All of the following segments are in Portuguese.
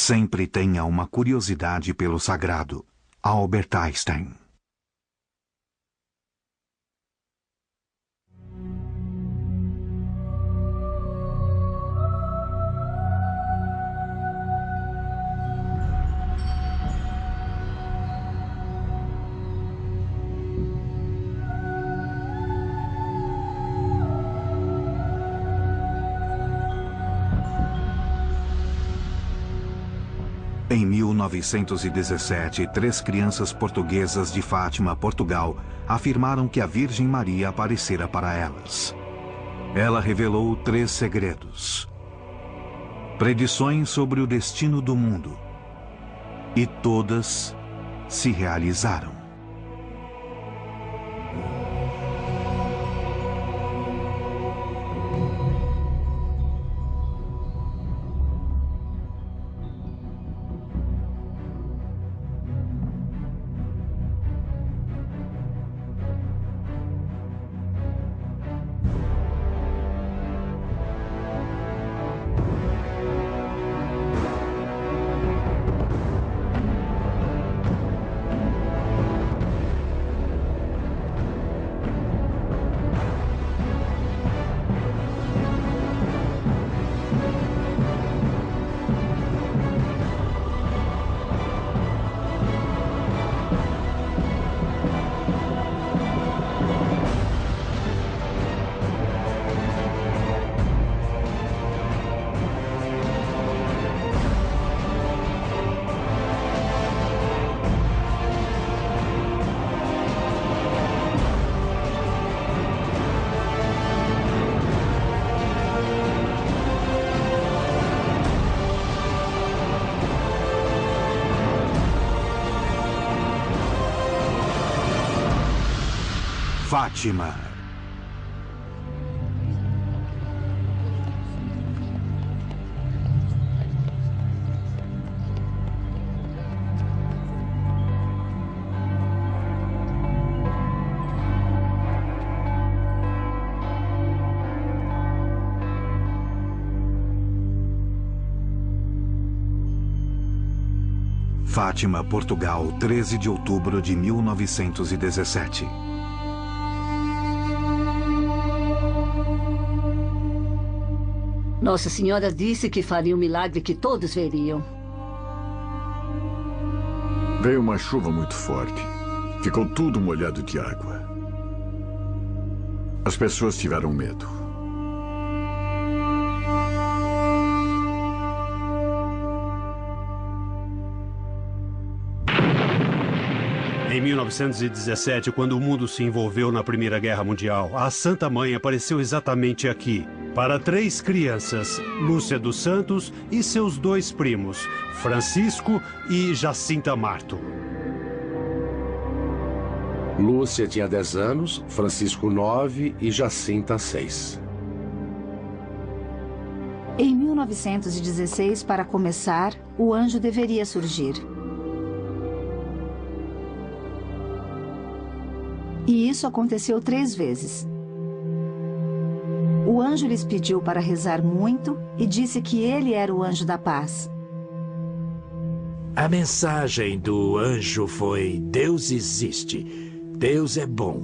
Sempre tenha uma curiosidade pelo sagrado. Albert Einstein. Em 1917, 3 crianças portuguesas de Fátima, Portugal, afirmaram que a Virgem Maria aparecera para elas. Ela revelou 3 segredos. Predições sobre o destino do mundo. E todas se realizaram. Fátima. Fátima, Portugal, 13 de outubro de 1917. Nossa Senhora disse que faria um milagre que todos veriam. Veio uma chuva muito forte. Ficou tudo molhado de água. As pessoas tiveram medo. Em 1917, quando o mundo se envolveu na Primeira Guerra Mundial, a Santa Mãe apareceu exatamente aqui, para 3 crianças, Lúcia dos Santos e seus 2 primos, Francisco e Jacinta Marto. Lúcia tinha 10 anos, Francisco 9 e Jacinta 6. Em 1916, para começar, o anjo deveria surgir. E isso aconteceu 3 vezes. O anjo lhes pediu para rezar muito e disse que ele era o anjo da paz. A mensagem do anjo foi: Deus existe, Deus é bom,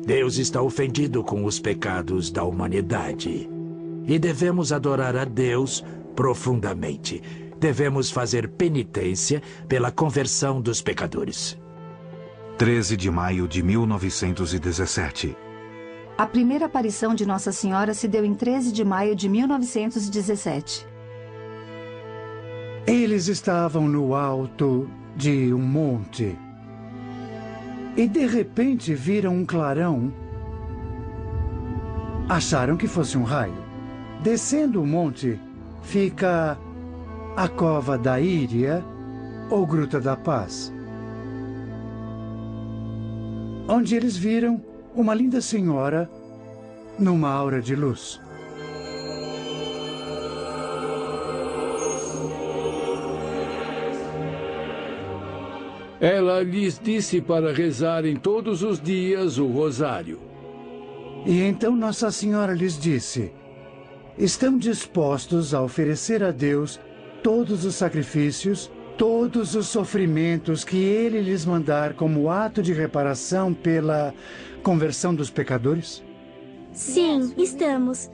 Deus está ofendido com os pecados da humanidade. E devemos adorar a Deus profundamente. Devemos fazer penitência pela conversão dos pecadores. 13 de maio de 1917. A primeira aparição de Nossa Senhora se deu em 13 de maio de 1917. Eles estavam no alto de um monte e de repente viram um clarão. Acharam que fosse um raio. Descendo o monte fica a Cova da Íria ou Gruta da Paz, onde eles viram uma linda senhora numa aura de luz. Ela lhes disse para rezarem todos os dias o rosário. E então Nossa Senhora lhes disse: estão dispostos a oferecer a Deus todos os sacrifícios, todos os sofrimentos que ele lhes mandar como ato de reparação pela conversão dos pecadores? Sim, estamos.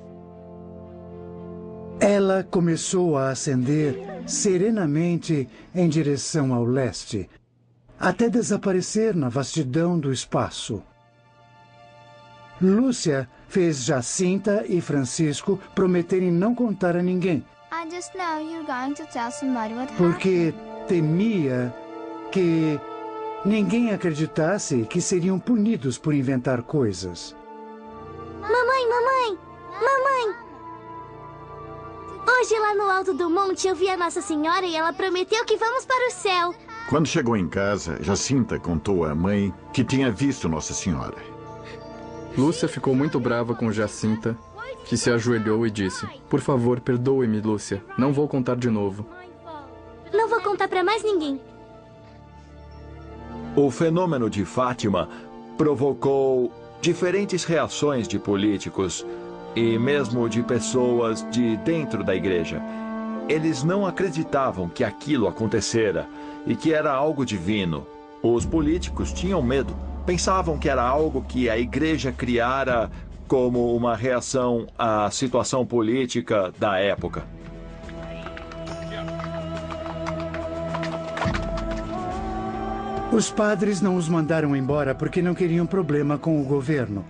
Ela começou a ascender serenamente em direção ao leste, até desaparecer na vastidão do espaço. Lúcia fez Jacinta e Francisco prometerem não contar a ninguém, porque temia que ninguém acreditasse que seriam punidos por inventar coisas. Mamãe! Hoje lá no alto do monte eu vi a Nossa Senhora e ela prometeu que vamos para o céu. Quando chegou em casa, Jacinta contou à mãe que tinha visto Nossa Senhora. Lúcia ficou muito brava com Jacinta, que se ajoelhou e disse: "Por favor, perdoe-me, Lúcia. Não vou contar de novo." Não vou contar para mais ninguém. O fenômeno de Fátima provocou diferentes reações de políticos e mesmo de pessoas de dentro da igreja. Eles não acreditavam que aquilo acontecera e que era algo divino. Os políticos tinham medo. Pensavam que era algo que a igreja criara como uma reação à situação política da época. Os padres não os mandaram embora porque não queriam problema com o governo.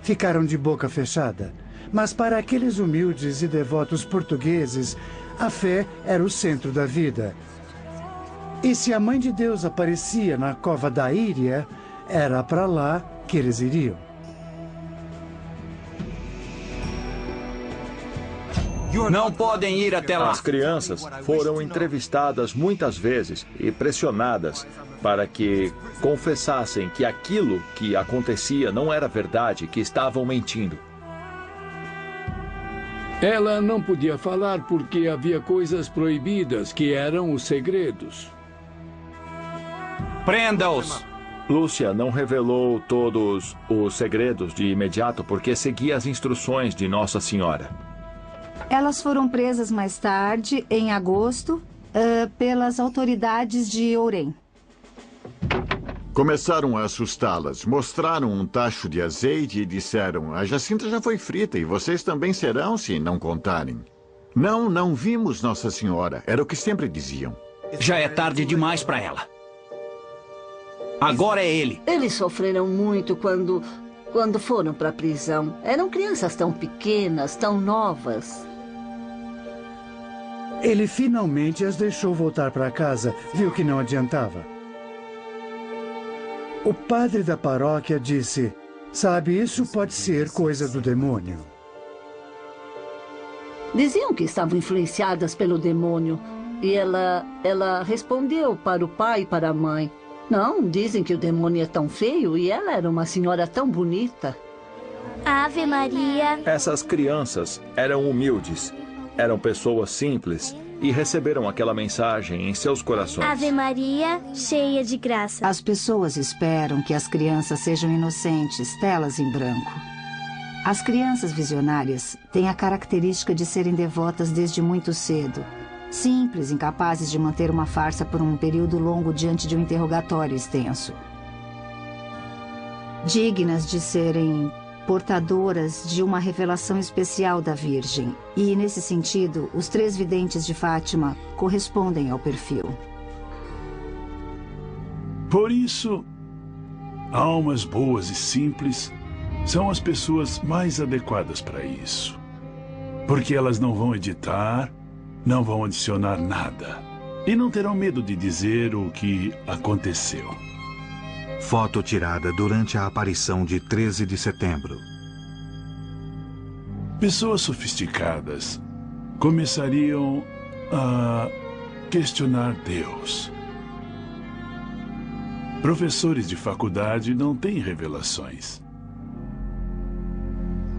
Ficaram de boca fechada. Mas para aqueles humildes e devotos portugueses, a fé era o centro da vida. E se a Mãe de Deus aparecia na cova da Íria, era para lá que eles iriam. Não podem ir até lá. As crianças foram entrevistadas muitas vezes e pressionadas para que confessassem que aquilo que acontecia não era verdade, que estavam mentindo. Ela não podia falar porque havia coisas proibidas, que eram os segredos. Prenda-os! Lúcia não revelou todos os segredos de imediato porque seguia as instruções de Nossa Senhora. Elas foram presas mais tarde, em agosto, pelas autoridades de Ourém. Começaram a assustá-las, mostraram um tacho de azeite e disseram: "A Jacinta já foi frita e vocês também serão se não contarem." Não vimos Nossa Senhora, era o que sempre diziam. Já é tarde demais para ela. Agora é ele. Eles sofreram muito quando foram para a prisão. Eram crianças tão pequenas, tão novas. Ele finalmente as deixou voltar para casa, viu que não adiantava. O padre da paróquia disse: "Sabe, isso pode ser coisa do demônio." Diziam que estavam influenciadas pelo demônio. E ela respondeu para o pai e para a mãe: "Não, dizem que o demônio é tão feio e ela era uma senhora tão bonita." Ave Maria. Essas crianças eram humildes, eram pessoas simples e receberam aquela mensagem em seus corações. Ave Maria, cheia de graça. As pessoas esperam que as crianças sejam inocentes, telas em branco. As crianças visionárias têm a característica de serem devotas desde muito cedo. Simples, incapazes de manter uma farsa por um período longo diante de um interrogatório extenso. Dignas de serem portadoras de uma revelação especial da Virgem. E, nesse sentido, os 3 videntes de Fátima correspondem ao perfil. Por isso, almas boas e simples são as pessoas mais adequadas para isso. Porque elas não vão editar, não vão adicionar nada. E não terão medo de dizer o que aconteceu. Foto tirada durante a aparição de 13 de setembro. Pessoas sofisticadas começariam a questionar Deus. Professores de faculdade não têm revelações.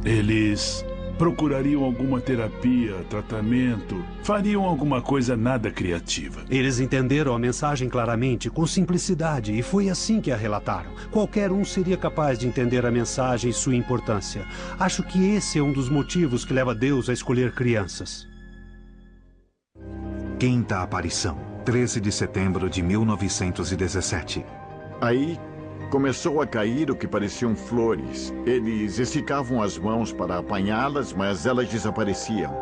Eles procurariam alguma terapia, tratamento, fariam alguma coisa nada criativa. Eles entenderam a mensagem claramente, com simplicidade, e foi assim que a relataram. Qualquer um seria capaz de entender a mensagem e sua importância. Acho que esse é um dos motivos que leva Deus a escolher crianças. Quinta aparição, 13 de setembro de 1917. Aí começou a cair o que pareciam flores. Eles esticavam as mãos para apanhá-las, mas elas desapareciam.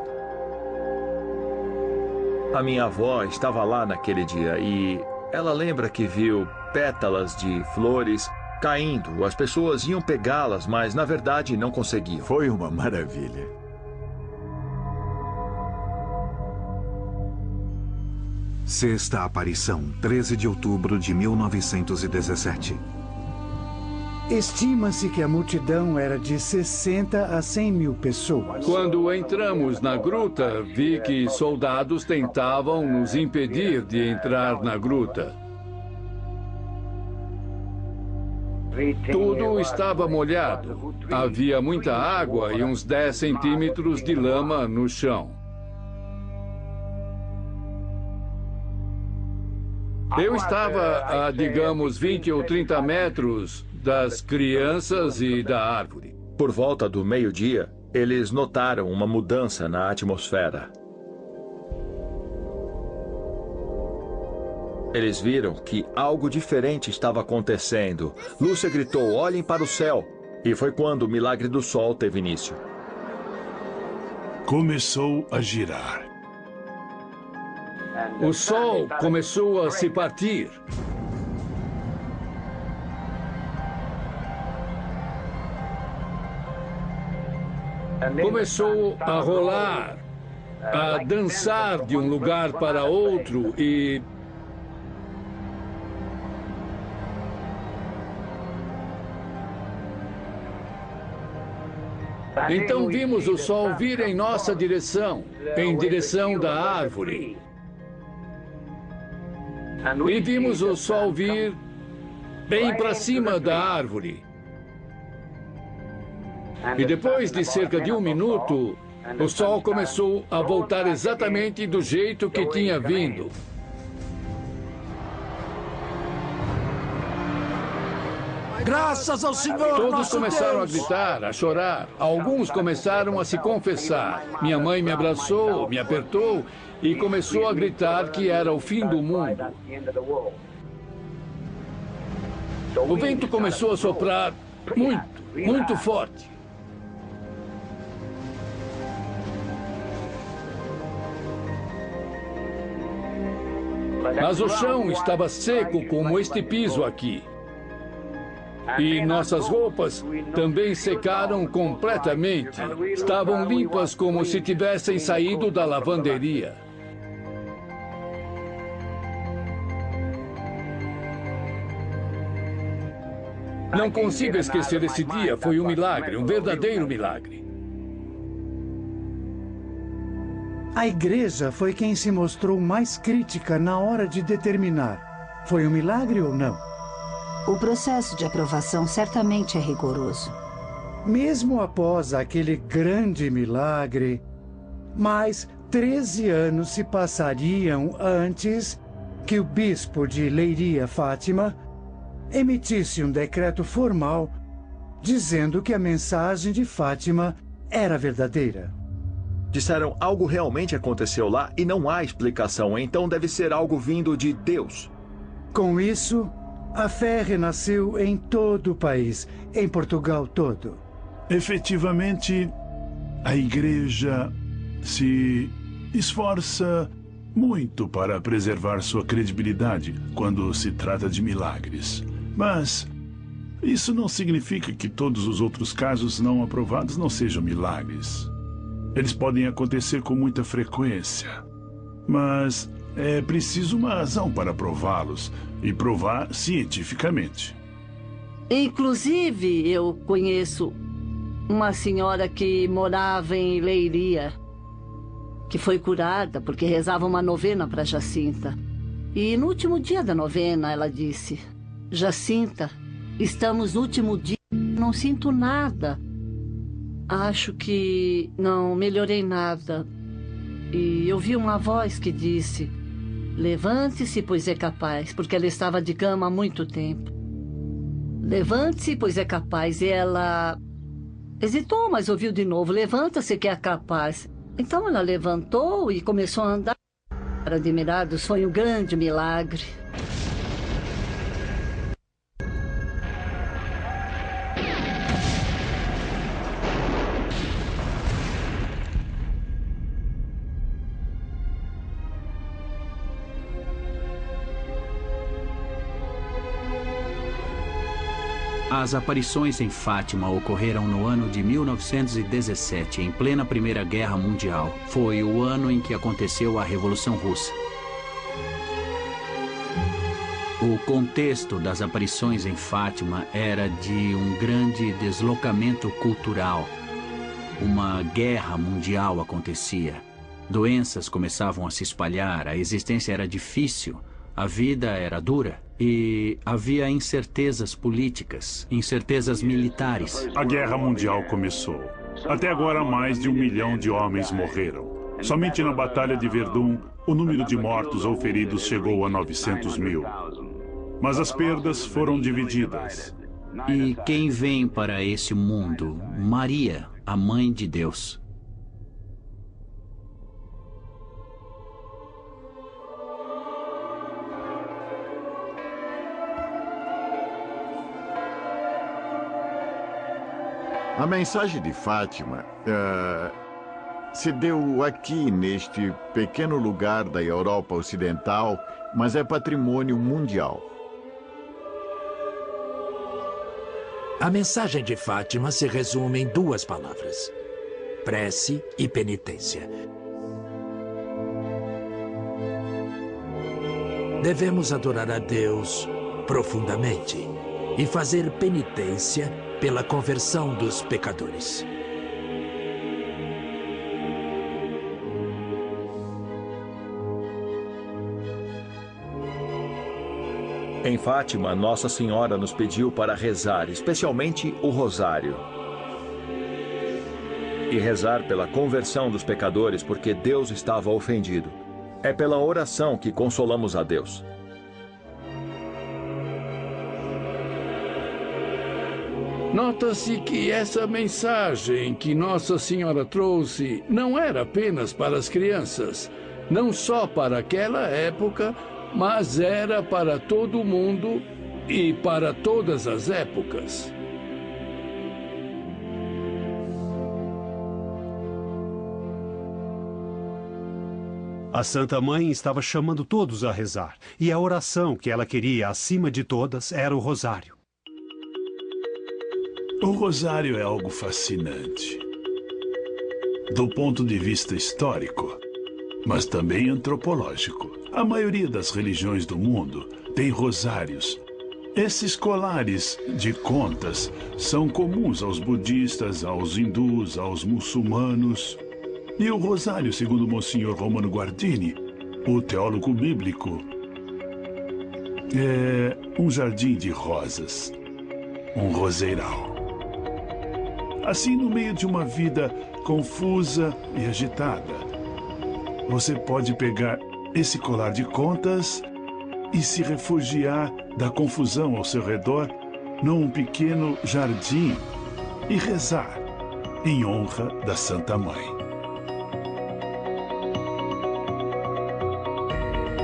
A minha avó estava lá naquele dia e ela lembra que viu pétalas de flores caindo. As pessoas iam pegá-las, mas na verdade não conseguiam. Foi uma maravilha. Sexta aparição, 13 de outubro de 1917. Estima-se que a multidão era de 60 a 100 mil pessoas. Quando entramos na gruta, vi que soldados tentavam nos impedir de entrar na gruta. Tudo estava molhado. Havia muita água e uns 10 centímetros de lama no chão. Eu estava a, digamos, 20 ou 30 metros das crianças e da árvore. Por volta do meio-dia, eles notaram uma mudança na atmosfera. Eles viram que algo diferente estava acontecendo. Lúcia gritou: "Olhem para o céu!" E foi quando o milagre do sol teve início. Começou a girar. O sol começou a se partir. Começou a rolar, a dançar de um lugar para outro e... Então vimos o sol vir em nossa direção, em direção da árvore. E vimos o sol vir bem para cima da árvore. E depois de cerca de 1 minuto, o sol começou a voltar exatamente do jeito que tinha vindo. Graças ao Senhor, Todos nosso começaram Deus. a gritar, a chorar. Alguns começaram a se confessar. Minha mãe me abraçou, me apertou e começou a gritar que era o fim do mundo. O vento começou a soprar muito, muito forte. Mas o chão estava seco como este piso aqui. E nossas roupas também secaram completamente. Estavam limpas como se tivessem saído da lavanderia. Não consigo esquecer esse dia. Foi um milagre, um verdadeiro milagre. A igreja foi quem se mostrou mais crítica na hora de determinar: foi um milagre ou não? O processo de aprovação certamente é rigoroso. Mesmo após aquele grande milagre, mais 13 anos se passariam antes que o bispo de Leiria, Fátima, emitisse um decreto formal dizendo que a mensagem de Fátima era verdadeira. Disseram: algo realmente aconteceu lá e não há explicação, então deve ser algo vindo de Deus. Com isso, a fé renasceu em todo o país, em Portugal todo. Efetivamente, a igreja se esforça muito para preservar sua credibilidade quando se trata de milagres. Mas isso não significa que todos os outros casos não aprovados não sejam milagres. Eles podem acontecer com muita frequência, mas é preciso uma razão para prová-los e provar cientificamente. Inclusive, eu conheço uma senhora que morava em Leiria, que foi curada porque rezava uma novena para Jacinta. E no último dia da novena, ela disse: "Jacinta, estamos no último dia, não sinto nada. Acho que não melhorei nada." E eu vi uma voz que disse: "Levante-se, pois é capaz", porque ela estava de cama há muito tempo. "Levante-se, pois é capaz." E ela hesitou, mas ouviu de novo: "Levanta-se que é capaz." Então ela levantou e começou a andar. Para admirados, foi um grande milagre. As aparições em Fátima ocorreram no ano de 1917, em plena Primeira Guerra Mundial. Foi o ano em que aconteceu a Revolução Russa. O contexto das aparições em Fátima era de um grande deslocamento cultural. Uma guerra mundial acontecia. Doenças começavam a se espalhar, a existência era difícil, a vida era dura e havia incertezas políticas, incertezas militares. A Guerra Mundial começou. Até agora, mais de 1 milhão de homens morreram. Somente na Batalha de Verdun, o número de mortos ou feridos chegou a 900 mil. Mas as perdas foram divididas. E quem vem para esse mundo? Maria, a Mãe de Deus. A mensagem de Fátima se deu aqui, neste pequeno lugar da Europa Ocidental, mas é patrimônio mundial. A mensagem de Fátima se resume em 2 palavras: prece e penitência. Devemos adorar a Deus profundamente e fazer penitência pela conversão dos pecadores. Em Fátima, Nossa Senhora nos pediu para rezar, especialmente o rosário. E rezar pela conversão dos pecadores, porque Deus estava ofendido. É pela oração que consolamos a Deus. Nota-se que essa mensagem que Nossa Senhora trouxe não era apenas para as crianças, não só para aquela época, mas era para todo mundo e para todas as épocas. A Santa Mãe estava chamando todos a rezar, e a oração que ela queria acima de todas era o rosário. O rosário é algo fascinante, do ponto de vista histórico, mas também antropológico. A maioria das religiões do mundo tem rosários. Esses colares de contas são comuns aos budistas, aos hindus, aos muçulmanos. E o rosário, segundo Monsenhor Romano Guardini, o teólogo bíblico, é um jardim de rosas, um roseiral. Assim, no meio de uma vida confusa e agitada, você pode pegar esse colar de contas e se refugiar da confusão ao seu redor num pequeno jardim e rezar em honra da Santa Mãe.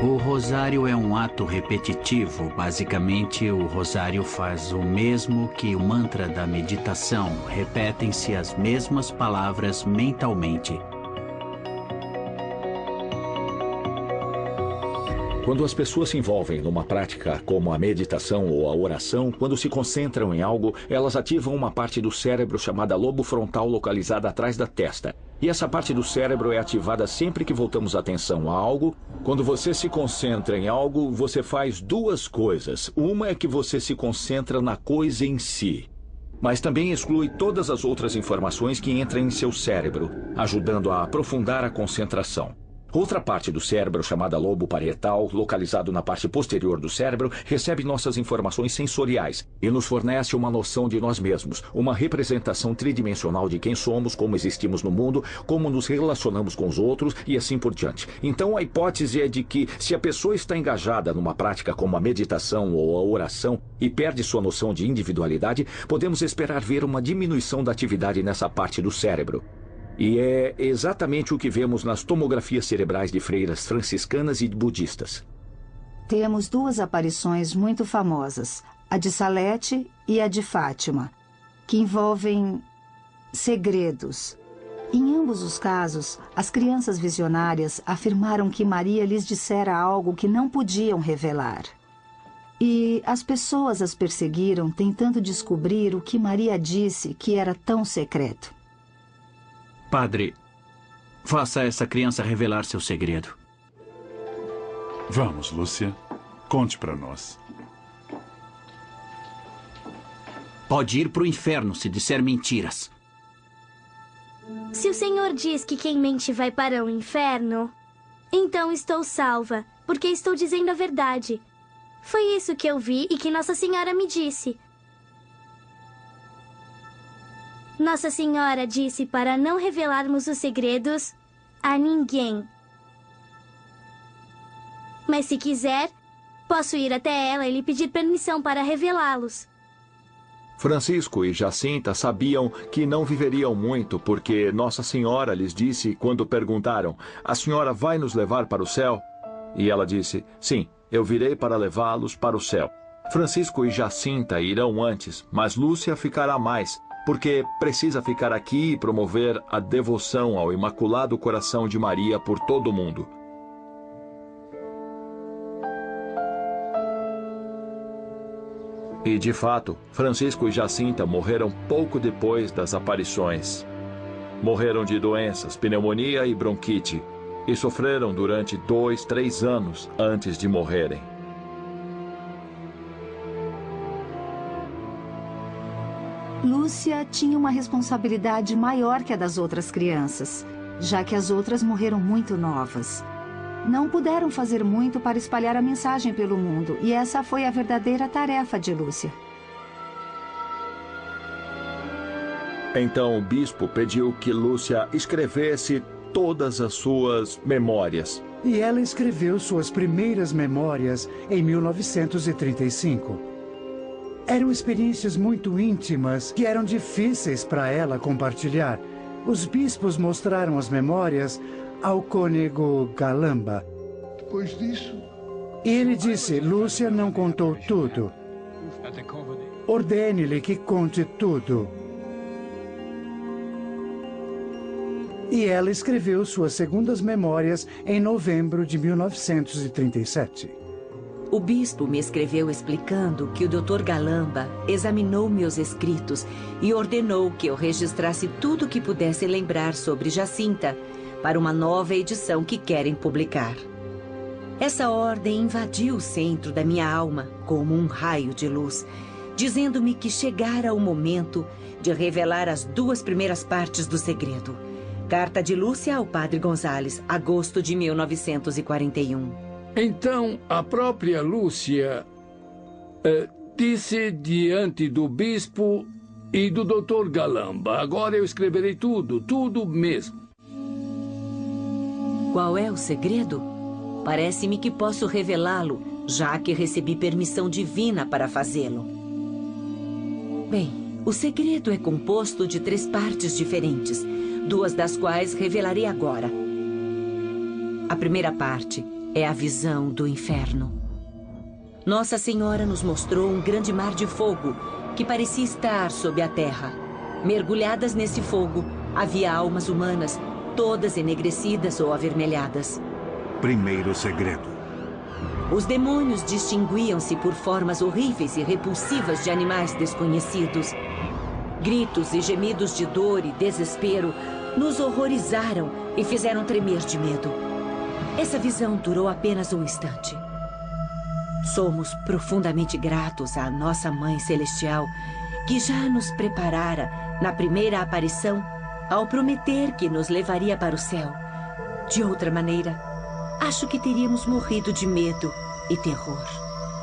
O rosário é um ato repetitivo. Basicamente, o rosário faz o mesmo que o mantra da meditação. Repetem-se as mesmas palavras mentalmente. Quando as pessoas se envolvem numa prática como a meditação ou a oração, quando se concentram em algo, elas ativam uma parte do cérebro chamada lobo frontal localizada atrás da testa. E essa parte do cérebro é ativada sempre que voltamos a atenção a algo. Quando você se concentra em algo, você faz 2 coisas. Uma é que você se concentra na coisa em si, mas também exclui todas as outras informações que entram em seu cérebro, ajudando a aprofundar a concentração. Outra parte do cérebro, chamada lobo parietal, localizado na parte posterior do cérebro, recebe nossas informações sensoriais e nos fornece uma noção de nós mesmos, uma representação tridimensional de quem somos, como existimos no mundo, como nos relacionamos com os outros e assim por diante. Então a hipótese é de que, se a pessoa está engajada numa prática como a meditação ou a oração e perde sua noção de individualidade, podemos esperar ver uma diminuição da atividade nessa parte do cérebro. E é exatamente o que vemos nas tomografias cerebrais de freiras franciscanas e budistas. Temos duas aparições muito famosas, a de Salete e a de Fátima, que envolvem segredos. Em ambos os casos, as crianças visionárias afirmaram que Maria lhes dissera algo que não podiam revelar. E as pessoas as perseguiram tentando descobrir o que Maria disse que era tão secreto. Padre, faça essa criança revelar seu segredo. Vamos, Lúcia. Conte para nós. Pode ir para o inferno se disser mentiras. Se o Senhor diz que quem mente vai para o inferno, então estou salva, porque estou dizendo a verdade. Foi isso que eu vi e que Nossa Senhora me disse. Nossa Senhora disse para não revelarmos os segredos a ninguém. Mas se quiser, posso ir até ela e lhe pedir permissão para revelá-los. Francisco e Jacinta sabiam que não viveriam muito porque Nossa Senhora lhes disse quando perguntaram: "A senhora vai nos levar para o céu?" E ela disse: "Sim, eu virei para levá-los para o céu." Francisco e Jacinta irão antes, mas Lúcia ficará mais, porque precisa ficar aqui e promover a devoção ao Imaculado Coração de Maria por todo o mundo. E, de fato, Francisco e Jacinta morreram pouco depois das aparições. Morreram de doenças, pneumonia e bronquite, e sofreram durante 2, 3 anos antes de morrerem. Lúcia tinha uma responsabilidade maior que a das outras crianças, já que as outras morreram muito novas. Não puderam fazer muito para espalhar a mensagem pelo mundo, e essa foi a verdadeira tarefa de Lúcia. Então o bispo pediu que Lúcia escrevesse todas as suas memórias. E ela escreveu suas primeiras memórias em 1935. Eram experiências muito íntimas que eram difíceis para ela compartilhar. Os bispos mostraram as memórias ao cônego Galamba. Depois disso... E ele disse: Lúcia não contou tudo. Ordene-lhe que conte tudo. E ela escreveu suas segundas memórias em novembro de 1937. O bispo me escreveu explicando que o Dr. Galamba examinou meus escritos e ordenou que eu registrasse tudo o que pudesse lembrar sobre Jacinta para uma nova edição que querem publicar. Essa ordem invadiu o centro da minha alma como um raio de luz, dizendo-me que chegara o momento de revelar as 2 primeiras partes do segredo. Carta de Lúcia ao Padre Gonzales, agosto de 1941. Então, a própria Lúcia disse diante do bispo e do Dr. Galamba: agora eu escreverei tudo, tudo mesmo. Qual é o segredo? Parece-me que posso revelá-lo, já que recebi permissão divina para fazê-lo. Bem, o segredo é composto de 3 partes diferentes, 2 das quais revelarei agora. A primeira parte é a visão do inferno. Nossa Senhora nos mostrou um grande mar de fogo que parecia estar sob a terra. Mergulhadas nesse fogo, havia almas humanas, todas enegrecidas ou avermelhadas. Primeiro segredo. Os demônios distinguiam-se por formas horríveis e repulsivas de animais desconhecidos. Gritos e gemidos de dor e desespero nos horrorizaram e fizeram tremer de medo. Essa visão durou apenas um instante. Somos profundamente gratos à Nossa Mãe Celestial, que já nos preparara, na primeira aparição, ao prometer que nos levaria para o céu. De outra maneira, acho que teríamos morrido de medo e terror.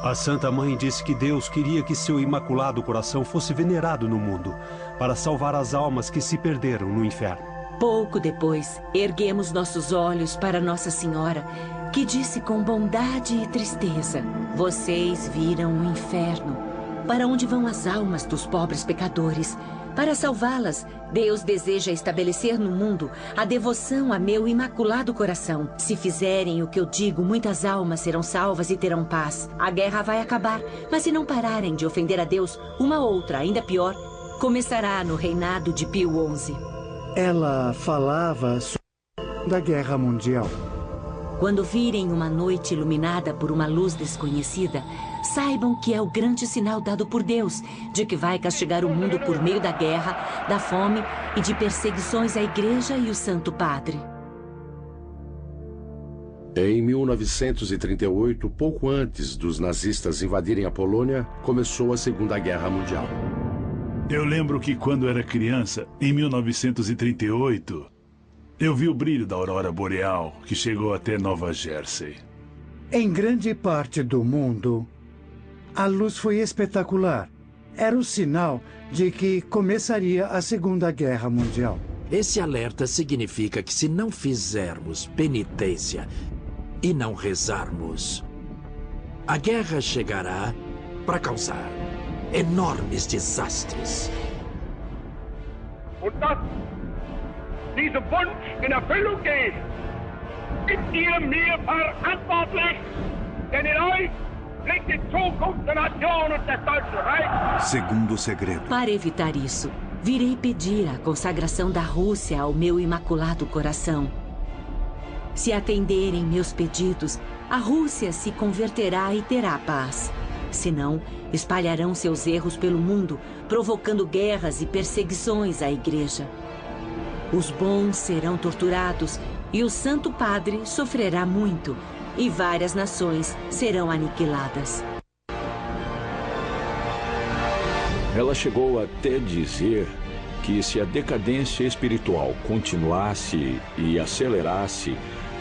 A Santa Mãe disse que Deus queria que seu Imaculado Coração fosse venerado no mundo, para salvar as almas que se perderam no inferno. Pouco depois, erguemos nossos olhos para Nossa Senhora, que disse com bondade e tristeza: vocês viram o inferno. Para onde vão as almas dos pobres pecadores? Para salvá-las, Deus deseja estabelecer no mundo a devoção a meu imaculado coração. Se fizerem o que eu digo, muitas almas serão salvas e terão paz. A guerra vai acabar, mas se não pararem de ofender a Deus, uma outra, ainda pior, começará no reinado de Pio XI. Ela falava sobre a Segunda Guerra Mundial. Quando virem uma noite iluminada por uma luz desconhecida, saibam que é o grande sinal dado por Deus de que vai castigar o mundo por meio da guerra, da fome e de perseguições à Igreja e o Santo Padre. Em 1938, pouco antes dos nazistas invadirem a Polônia, começou a Segunda Guerra Mundial. Eu lembro que quando era criança, em 1938, eu vi o brilho da aurora boreal que chegou até Nova Jersey. Em grande parte do mundo, a luz foi espetacular. Era o sinal de que começaria a Segunda Guerra Mundial. Esse alerta significa que se não fizermos penitência e não rezarmos, a guerra chegará para causar enormes desastres. Und dass dieser Wunsch in Erfüllung geht, sind ihr mir verantwortlich, denn in euch liegt die Zukunft der Nation und des Deutschen Reichs. Segundo segredo. Para evitar isso, virei pedir a consagração da Rússia ao meu imaculado coração. Se atenderem meus pedidos, a Rússia se converterá e terá paz. Senão, espalharão seus erros pelo mundo, provocando guerras e perseguições à Igreja. Os bons serão torturados e o Santo Padre sofrerá muito, e várias nações serão aniquiladas. Ela chegou até dizer que se a decadência espiritual continuasse e acelerasse,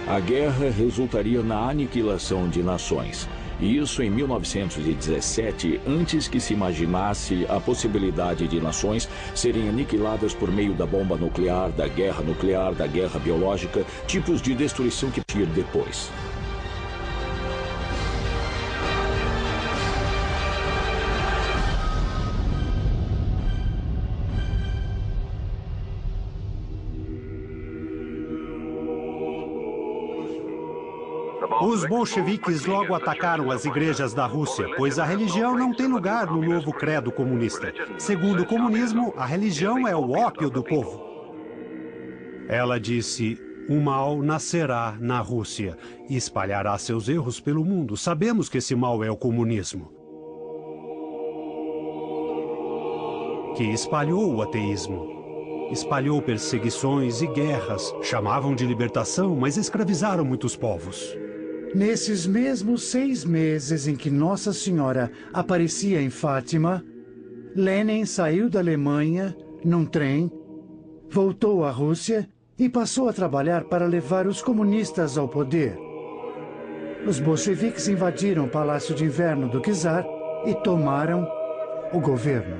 a guerra resultaria na aniquilação de nações. E isso em 1917, antes que se imaginasse a possibilidade de nações serem aniquiladas por meio da bomba nuclear, da guerra biológica, tipos de destruição que vir depois. Os bolcheviques logo atacaram as igrejas da Rússia, pois a religião não tem lugar no novo credo comunista. Segundo o comunismo, a religião é o ópio do povo. Ela disse: o mal nascerá na Rússia e espalhará seus erros pelo mundo. Sabemos que esse mal é o comunismo, que espalhou o ateísmo, espalhou perseguições e guerras. Chamavam de libertação, mas escravizaram muitos povos. Nesses mesmos 6 meses em que Nossa Senhora aparecia em Fátima, Lenin saiu da Alemanha num trem, voltou à Rússia e passou a trabalhar para levar os comunistas ao poder. Os bolcheviques invadiram o Palácio de Inverno do czar e tomaram o governo.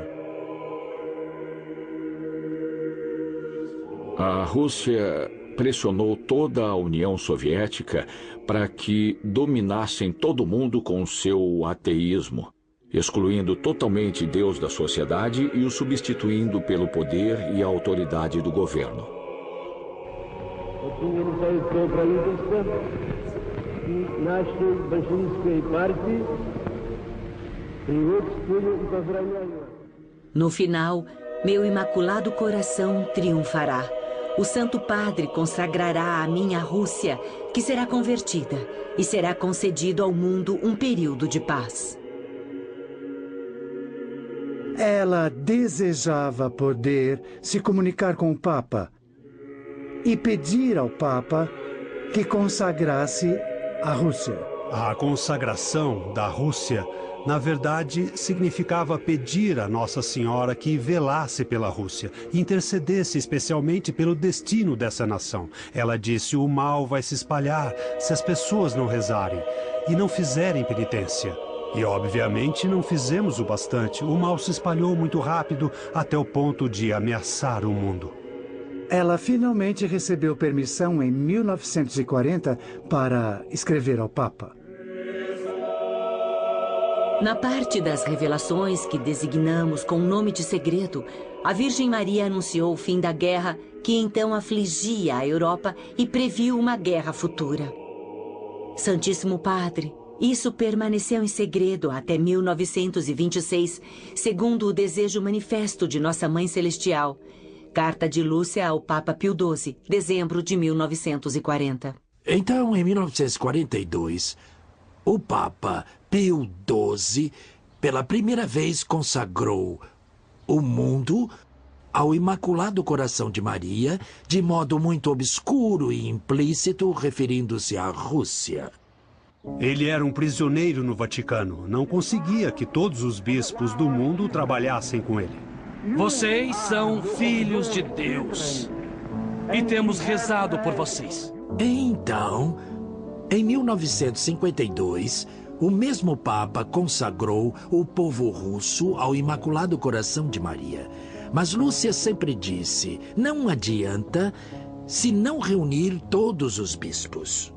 A Rússia pressionou toda a União Soviética para que dominassem todo mundo com seu ateísmo, excluindo totalmente Deus da sociedade e o substituindo pelo poder e a autoridade do governo. No final, meu imaculado coração triunfará. O Santo Padre consagrará a minha Rússia, que será convertida, e será concedido ao mundo um período de paz. Ela desejava poder se comunicar com o Papa e pedir ao Papa que consagrasse a Rússia. A consagração da Rússia, na verdade, significava pedir a Nossa Senhora que velasse pela Rússia, intercedesse especialmente pelo destino dessa nação. Ela disse: o mal vai se espalhar se as pessoas não rezarem e não fizerem penitência. E, obviamente, não fizemos o bastante. O mal se espalhou muito rápido até o ponto de ameaçar o mundo. Ela finalmente recebeu permissão em 1940 para escrever ao Papa. Na parte das revelações que designamos com o nome de segredo, a Virgem Maria anunciou o fim da guerra que então afligia a Europa e previu uma guerra futura. Santíssimo Padre, isso permaneceu em segredo até 1926, segundo o desejo manifesto de Nossa Mãe Celestial. Carta de Lúcia ao Papa Pio XII, dezembro de 1940. Então, em 1942, o Papa Pio XII, pela primeira vez, consagrou o mundo ao Imaculado Coração de Maria, de modo muito obscuro e implícito, referindo-se à Rússia. Ele era um prisioneiro no Vaticano. Não conseguia que todos os bispos do mundo trabalhassem com ele. Vocês são filhos de Deus. E temos rezado por vocês. Então, em 1952, o mesmo Papa consagrou o povo russo ao Imaculado Coração de Maria. Mas Lúcia sempre disse, não adianta se não reunir todos os bispos.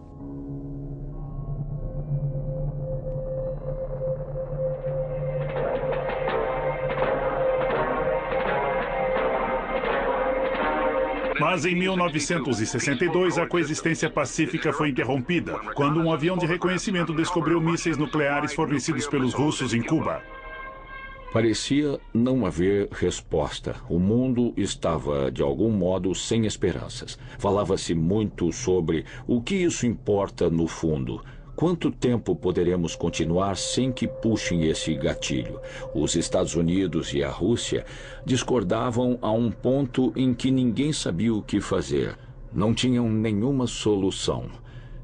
Mas em 1962, a coexistência pacífica foi interrompida, quando um avião de reconhecimento descobriu mísseis nucleares fornecidos pelos russos em Cuba. Parecia não haver resposta. O mundo estava, de algum modo, sem esperanças. Falava-se muito sobre o que isso importa no fundo. Quanto tempo poderemos continuar sem que puxem esse gatilho? Os Estados Unidos e a Rússia discordavam a um ponto em que ninguém sabia o que fazer. Não tinham nenhuma solução.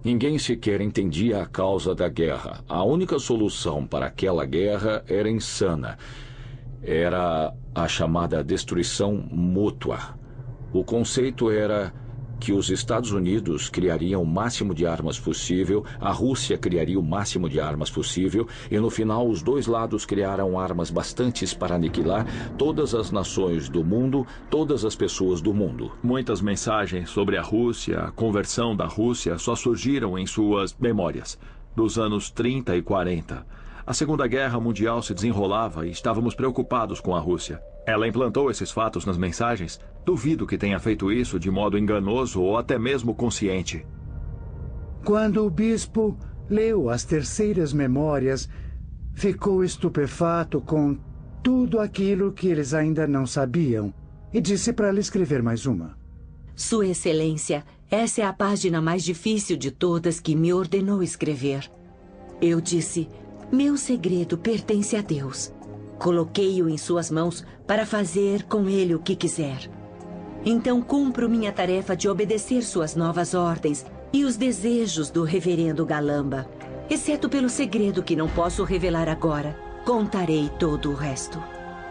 Ninguém sequer entendia a causa da guerra. A única solução para aquela guerra era insana. Era a chamada destruição mútua. O conceito era que os Estados Unidos criariam o máximo de armas possível, a Rússia criaria o máximo de armas possível, e no final os dois lados criaram armas bastantes para aniquilar todas as nações do mundo, todas as pessoas do mundo. Muitas mensagens sobre a Rússia, a conversão da Rússia, só surgiram em suas memórias, dos anos 30 e 40. A Segunda Guerra Mundial se desenrolava e estávamos preocupados com a Rússia. Ela implantou esses fatos nas mensagens? Duvido que tenha feito isso de modo enganoso ou até mesmo consciente. Quando o bispo leu as terceiras memórias, ficou estupefato com tudo aquilo que eles ainda não sabiam e disse para ela escrever mais uma. Sua Excelência, essa é a página mais difícil de todas que me ordenou escrever. Eu disse, meu segredo pertence a Deus. Coloquei-o em suas mãos para fazer com ele o que quiser. Então cumpro minha tarefa de obedecer suas novas ordens e os desejos do reverendo Galamba. Exceto pelo segredo que não posso revelar agora. Contarei todo o resto.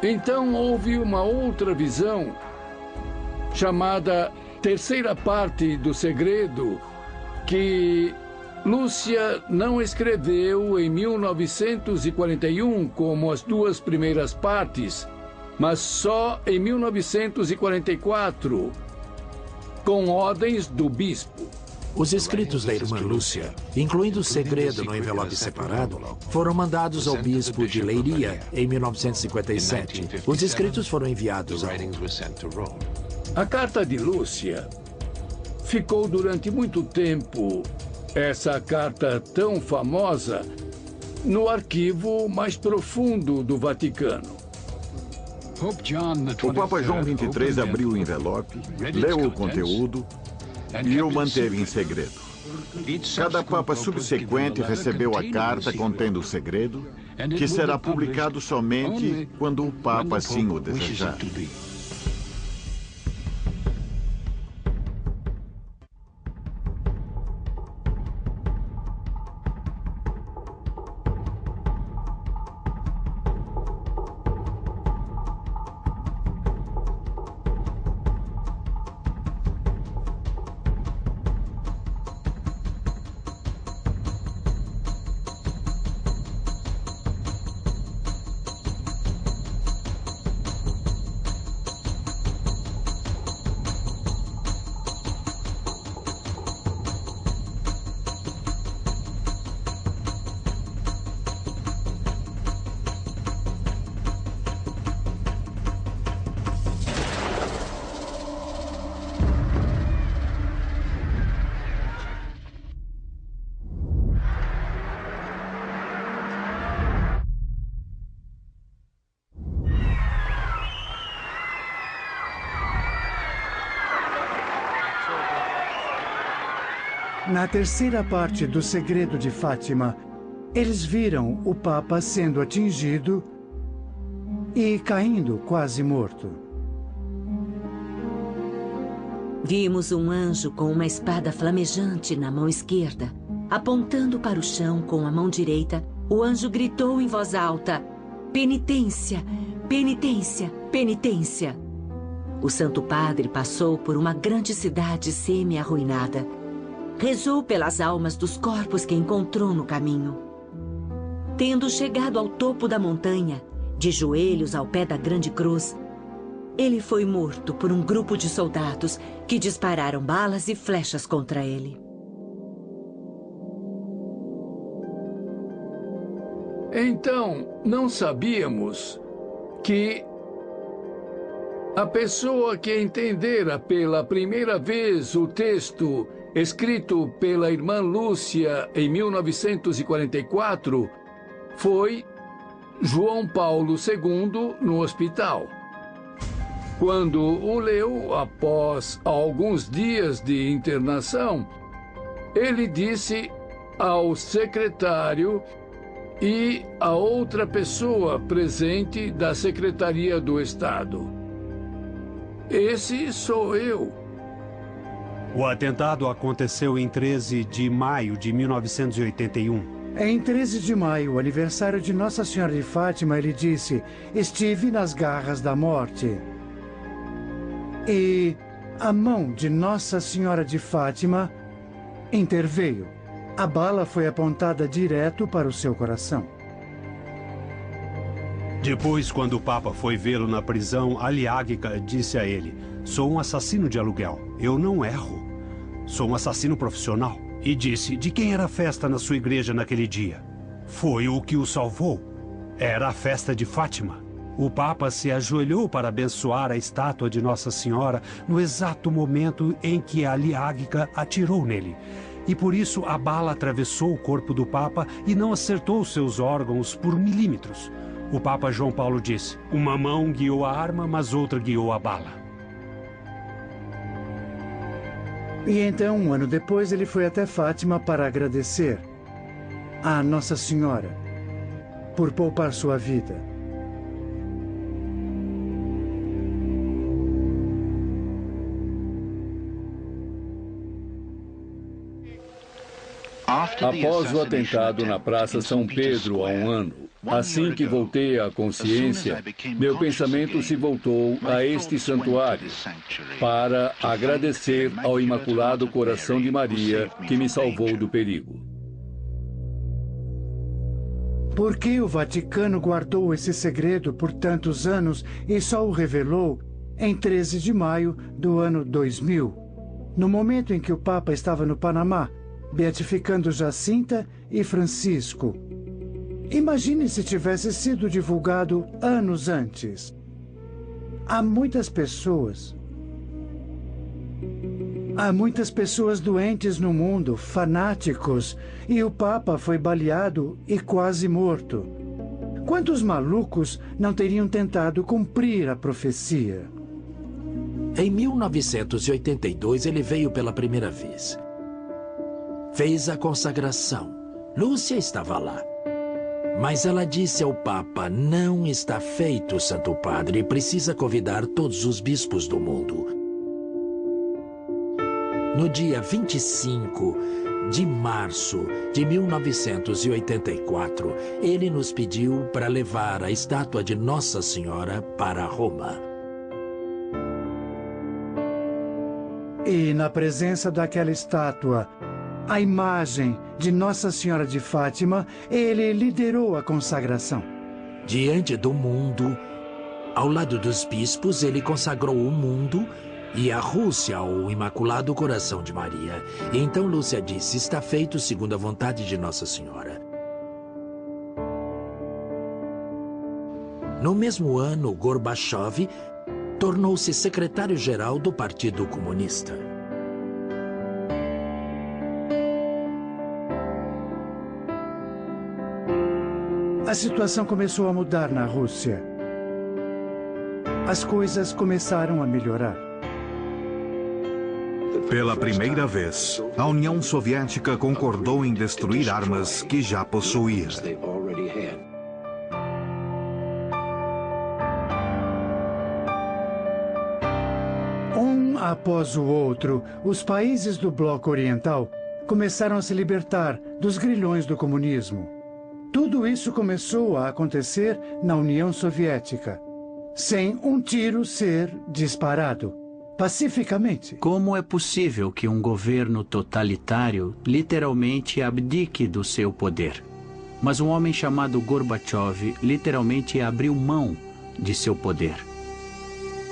Então houve uma outra visão, chamada terceira parte do segredo, que Lúcia não escreveu em 1941 como as duas primeiras partes, mas só em 1944, com ordens do bispo. Os escritos da irmã Lúcia, incluindo o segredo no envelope separado, foram mandados ao bispo de Leiria em 1957. Os escritos foram enviados ao... A carta de Lúcia ficou durante muito tempo, essa carta tão famosa, no arquivo mais profundo do Vaticano. O Papa João XXIII abriu o envelope, leu o conteúdo e o manteve em segredo. Cada Papa subsequente recebeu a carta contendo o segredo, que será publicado somente quando o Papa assim o desejar. Na terceira parte do Segredo de Fátima, eles viram o Papa sendo atingido e caindo quase morto. Vimos um anjo com uma espada flamejante na mão esquerda. Apontando para o chão com a mão direita, o anjo gritou em voz alta: penitência, penitência, penitência. O Santo Padre passou por uma grande cidade semi-arruinada. Rezou pelas almas dos corpos que encontrou no caminho. Tendo chegado ao topo da montanha, de joelhos ao pé da grande cruz, ele foi morto por um grupo de soldados que dispararam balas e flechas contra ele. Então, não sabíamos que a pessoa que entendera pela primeira vez o texto escrito pela irmã Lúcia em 1944 foi João Paulo II no hospital. Quando o leu após alguns dias de internação, ele disse ao secretário e a outra pessoa presente da Secretaria do Estado: esse sou eu. O atentado aconteceu em 13 de maio de 1981. Em 13 de maio, aniversário de Nossa Senhora de Fátima, ele disse: estive nas garras da morte. E a mão de Nossa Senhora de Fátima interveio. A bala foi apontada direto para o seu coração. Depois, quando o Papa foi vê-lo na prisão, Ali Águica disse a ele: sou um assassino de aluguel. Eu não erro. Sou um assassino profissional. E disse: de quem era a festa na sua igreja naquele dia? Foi o que o salvou. Era a festa de Fátima. O Papa se ajoelhou para abençoar a estátua de Nossa Senhora no exato momento em que Ali Águica atirou nele. E por isso a bala atravessou o corpo do Papa e não acertou seus órgãos por milímetros. O Papa João Paulo disse: uma mão guiou a arma, mas outra guiou a bala. E então, um ano depois, ele foi até Fátima para agradecer a Nossa Senhora por poupar sua vida. Após o atentado na Praça São Pedro há um ano, assim que voltei à consciência, meu pensamento se voltou a este santuário para agradecer ao Imaculado Coração de Maria que me salvou do perigo. Por que o Vaticano guardou esse segredo por tantos anos e só o revelou em 13 de maio do ano 2000, no momento em que o Papa estava no Panamá, beatificando Jacinta e Francisco? Imagine se tivesse sido divulgado anos antes. Há muitas pessoas doentes no mundo, fanáticos, e o Papa foi baleado e quase morto. Quantos malucos não teriam tentado cumprir a profecia? Em 1982, ele veio pela primeira vez. Fez a consagração. Lúcia estava lá. Mas ela disse ao Papa: não está feito, Santo Padre, precisa convidar todos os bispos do mundo. No dia 25 de março de 1984, ele nos pediu para levar a estátua de Nossa Senhora para Roma. E na presença daquela estátua, a imagem de Nossa Senhora de Fátima, ele liderou a consagração. Diante do mundo, ao lado dos bispos, ele consagrou o mundo e a Rússia ao Imaculado Coração de Maria. E então Lúcia disse: está feito segundo a vontade de Nossa Senhora. No mesmo ano, Gorbachev tornou-se secretário-geral do Partido Comunista. A situação começou a mudar na Rússia. As coisas começaram a melhorar. Pela primeira vez, a União Soviética concordou em destruir armas que já possuía. Um após o outro, os países do Bloco Oriental começaram a se libertar dos grilhões do comunismo. Tudo isso começou a acontecer na União Soviética, sem um tiro ser disparado, pacificamente. Como é possível que um governo totalitário literalmente abdique do seu poder? Mas um homem chamado Gorbachev literalmente abriu mão de seu poder.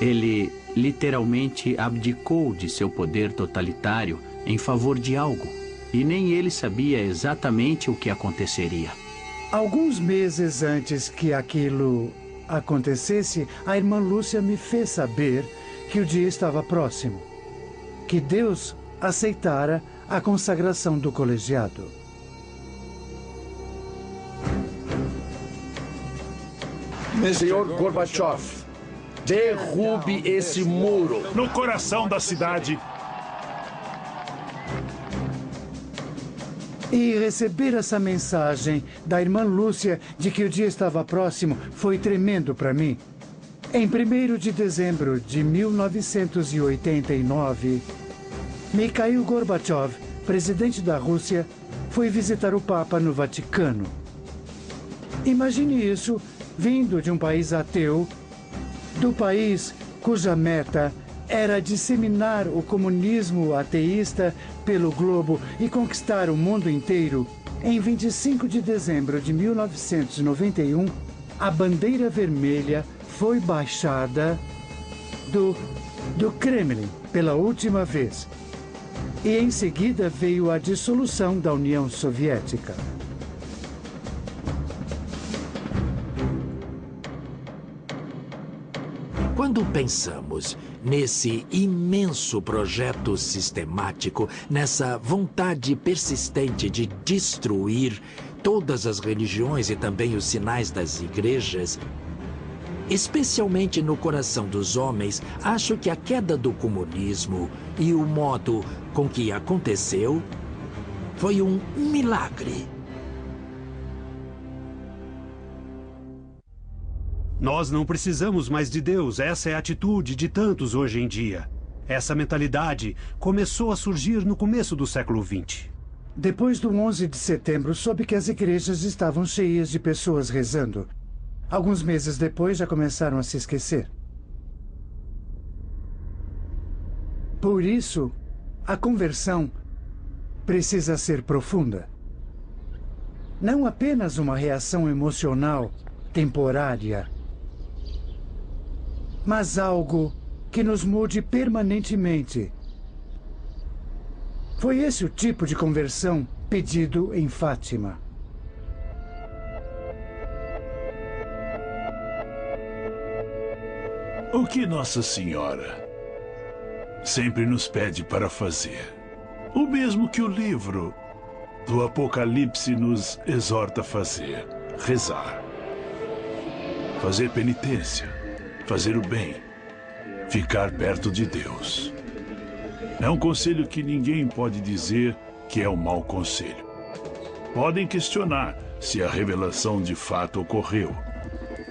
Ele literalmente abdicou de seu poder totalitário em favor de algo, e nem ele sabia exatamente o que aconteceria. Alguns meses antes que aquilo acontecesse, a irmã Lúcia me fez saber que o dia estava próximo, que Deus aceitara a consagração do colegiado. Senhor Gorbachev, derrube esse muro. No coração da cidade. E receber essa mensagem da irmã Lúcia de que o dia estava próximo foi tremendo para mim. Em 1º de dezembro de 1989, Mikhail Gorbachev, presidente da Rússia, foi visitar o Papa no Vaticano. Imagine isso vindo de um país ateu, do país cuja meta era disseminar o comunismo ateísta pelo globo e conquistar o mundo inteiro. Em 25 de dezembro de 1991, a bandeira vermelha foi baixada do Kremlin pela última vez. E em seguida veio a dissolução da União Soviética. Quando pensamos nesse imenso projeto sistemático, nessa vontade persistente de destruir todas as religiões e também os sinais das igrejas, especialmente no coração dos homens, acho que a queda do comunismo e o modo com que aconteceu foi um milagre. Nós não precisamos mais de Deus. Essa é a atitude de tantos hoje em dia. Essa mentalidade começou a surgir no começo do século XX. Depois do 11 de setembro, soube que as igrejas estavam cheias de pessoas rezando. Alguns meses depois, já começaram a se esquecer. Por isso, a conversão precisa ser profunda. Não apenas uma reação emocional temporária, mas algo que nos mude permanentemente. Foi esse o tipo de conversão pedido em Fátima. O que Nossa Senhora sempre nos pede para fazer? O mesmo que o livro do Apocalipse nos exorta a fazer: rezar, fazer penitência, fazer o bem, ficar perto de Deus. É um conselho que ninguém pode dizer que é um mau conselho. Podem questionar se a revelação de fato ocorreu,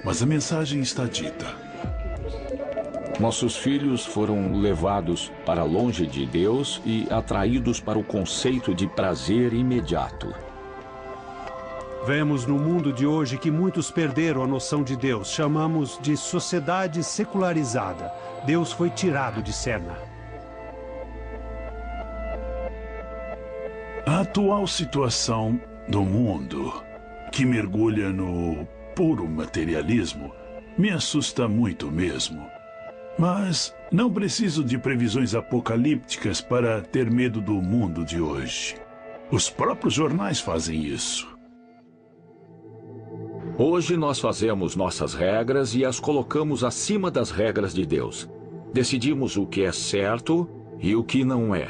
mas a mensagem está dita. Nossos filhos foram levados para longe de Deus e atraídos para o conceito de prazer imediato. Vemos no mundo de hoje que muitos perderam a noção de Deus. Chamamos de sociedade secularizada. Deus foi tirado de cena. A atual situação do mundo, que mergulha no puro materialismo, me assusta muito mesmo. Mas não preciso de previsões apocalípticas para ter medo do mundo de hoje. Os próprios jornais fazem isso. Hoje nós fazemos nossas regras e as colocamos acima das regras de Deus. Decidimos o que é certo e o que não é.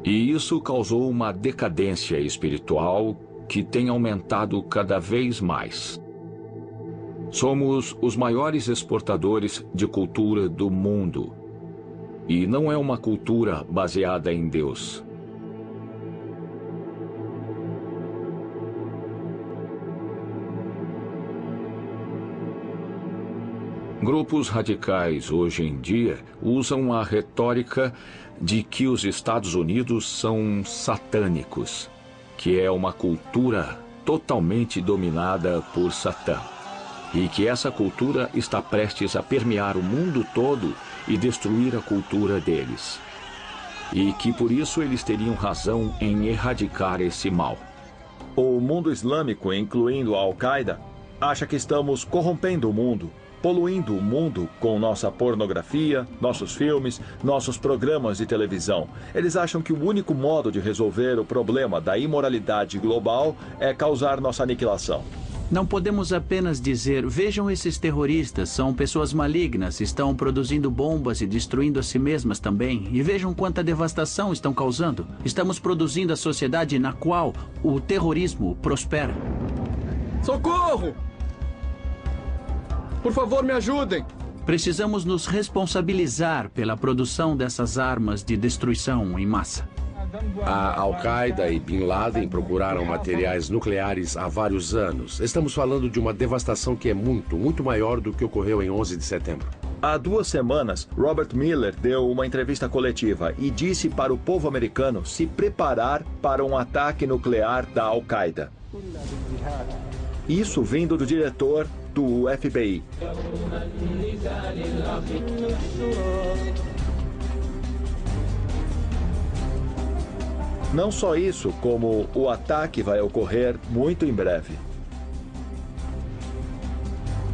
E isso causou uma decadência espiritual que tem aumentado cada vez mais. Somos os maiores exportadores de cultura do mundo. E não é uma cultura baseada em Deus. Grupos radicais hoje em dia usam a retórica de que os Estados Unidos são satânicos, que é uma cultura totalmente dominada por Satã, e que essa cultura está prestes a permear o mundo todo e destruir a cultura deles. E que por isso eles teriam razão em erradicar esse mal. O mundo islâmico, incluindo a Al-Qaeda, acha que estamos corrompendo o mundo, poluindo o mundo com nossa pornografia, nossos filmes, nossos programas de televisão. Eles acham que o único modo de resolver o problema da imoralidade global é causar nossa aniquilação. Não podemos apenas dizer, vejam esses terroristas, são pessoas malignas, estão produzindo bombas e destruindo a si mesmas também. E vejam quanta devastação estão causando. Estamos produzindo a sociedade na qual o terrorismo prospera. Socorro! Por favor, me ajudem! Precisamos nos responsabilizar pela produção dessas armas de destruição em massa. A Al-Qaeda e Bin Laden procuraram materiais nucleares há vários anos. Estamos falando de uma devastação que é muito maior do que ocorreu em 11 de setembro. Há 2 semanas, Robert Miller deu uma entrevista coletiva e disse para o povo americano se preparar para um ataque nuclear da Al-Qaeda. Isso vindo do diretor do FBI. Não só isso, como o ataque vai ocorrer muito em breve.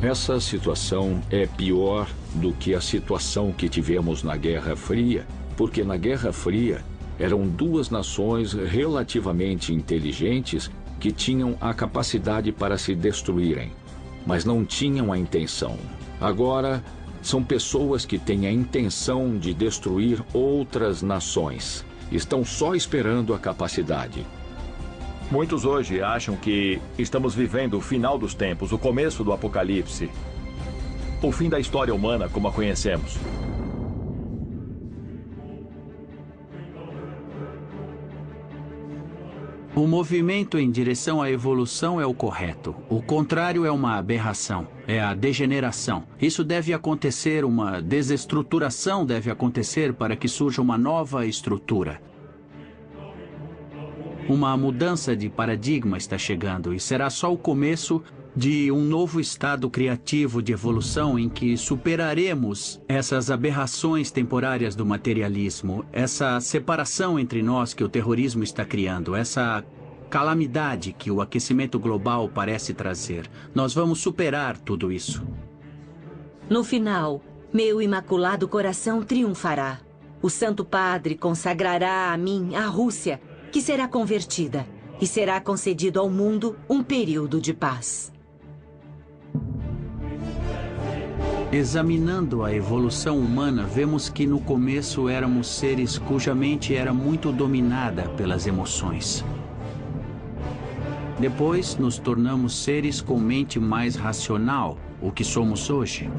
Essa situação é pior do que a situação que tivemos na Guerra Fria, porque na Guerra Fria eram 2 nações relativamente inteligentes que tinham a capacidade para se destruírem, mas não tinham a intenção. Agora, são pessoas que têm a intenção de destruir outras nações. Estão só esperando a capacidade. Muitos hoje acham que estamos vivendo o final dos tempos, o começo do apocalipse. O fim da história humana como a conhecemos. O movimento em direção à evolução é o correto. O contrário é uma aberração, é a degeneração. Isso deve acontecer, uma desestruturação deve acontecer para que surja uma nova estrutura. Uma mudança de paradigma está chegando e será só o começo de um novo estado criativo de evolução em que superaremos essas aberrações temporárias do materialismo, essa separação entre nós que o terrorismo está criando, essa calamidade que o aquecimento global parece trazer. Nós vamos superar tudo isso. No final, meu imaculado coração triunfará. O Santo Padre consagrará a mim a Rússia, que será convertida, e será concedido ao mundo um período de paz. Examinando a evolução humana, vemos que no começo éramos seres cuja mente era muito dominada pelas emoções. Depois nos tornamos seres com mente mais racional, o que somos hoje.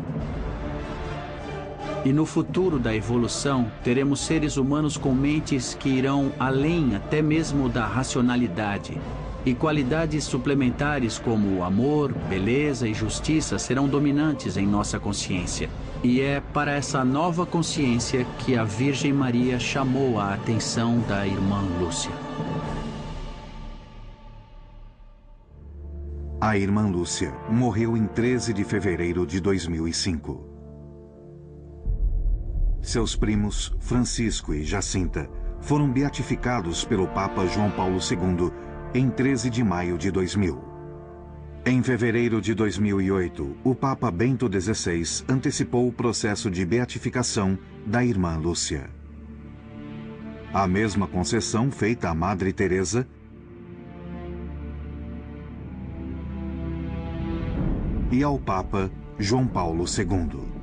E no futuro da evolução, teremos seres humanos com mentes que irão além até mesmo da racionalidade. E qualidades suplementares como amor, beleza e justiça serão dominantes em nossa consciência. E é para essa nova consciência que a Virgem Maria chamou a atenção da irmã Lúcia. A irmã Lúcia morreu em 13 de fevereiro de 2005. Seus primos, Francisco e Jacinta, foram beatificados pelo Papa João Paulo II em 13 de maio de 2000. Em fevereiro de 2008, o Papa Bento XVI antecipou o processo de beatificação da irmã Lúcia. A mesma concessão feita à Madre Teresa e ao Papa João Paulo II.